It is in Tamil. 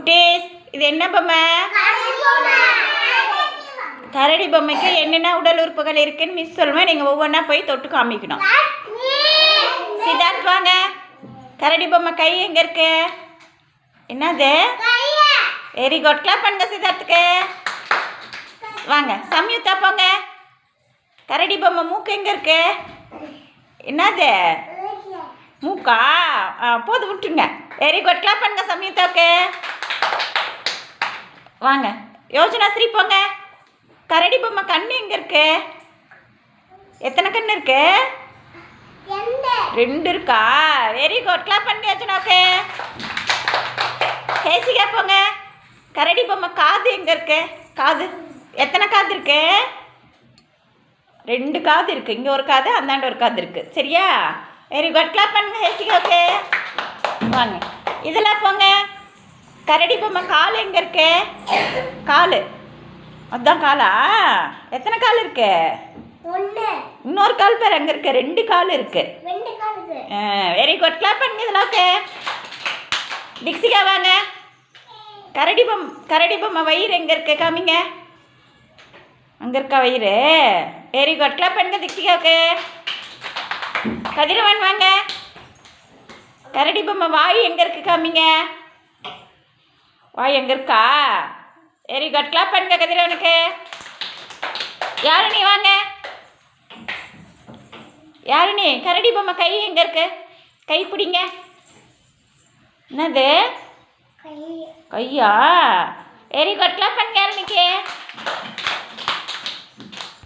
குட்டீஸ், இது என்ன பொம்மை? கரடி பொம்மைக்கு என்னென்ன உடல் உறுப்புகள் இருக்குன்னு மிஸ் சொல்லுவேன். நீங்கள் ஒவ்வொன்றா போய் தொட்டு காமிக்கணும். சித்தார்த் வாங்க. கரடி பொம்மை கை எங்கே இருக்கு? என்னது? Very good. கிளாப் பண்ணுங்க சித்தார்த்துக்கு. வாங்க. சம்யுக்தா போங்க. கரடி பொம்மை மூக்கு எங்கே இருக்கு? என்னது? மூக்கா? போது விட்டுருங்க. Very good. கிளாப் பண்ணுங்க சம்யுக்தாவுக்கு. வாங்க. யோஜனா ஸ்ரீ போங்க. கரடி பொம்மை கண்ணு எங்கே இருக்கு? எத்தனை கண்ணு இருக்கு? 2 இருக்கா? Very good. கிளாப் பண்ணுங்க யோஜனாவுக்கு. ஹேசிகா போங்க. கரடி பொம்மை காது எங்கே இருக்கு? காது எத்தனை காது இருக்கு? 2 காது இருக்குது. இங்கே ஒரு காது, அந்தாண்ட ஒரு காது இருக்குது. சரியா? Very good. கிளாப் பண்ணுங்க ஹேசிகாவுக்கு. வாங்க. இதெல்லாம் போங்க. கரடி பொம்மை கால் எங்கே இருக்கு? கால் அதான் காலா? எத்தனை கால் இருக்கு? இன்னொரு கால் பேர் அங்கே இருக்கு. 2 கால் இருக்கு. Very good. கிளாப் பண்ணுங்க இதெல்லாம். ஓகே. டிக்ஸிகா வாங்க. கரடி பொம்மை வயிறு எங்கே இருக்கு? காமிங்க. அங்கே இருக்கா வயிறு? Very good. கிளாப் பண்ணுங்க டிக்ஸிகாவுக்கு. கதிரவன் வாங்க. கரடி பொம்மை வாய் எங்கே இருக்கு? காமிங்க. வாய் எங்கே இருக்கா? Very good. கிளாப் பண்ணுங்க கதிரவனுக்கு. யாழினி வாங்க. யாழினி, கரடி பொம்மை கை எங்கே இருக்கு? கை பிடிங்க. என்னது? கையா? Very good. கிளாப் பண்ணுங்க யாழினிக்கு.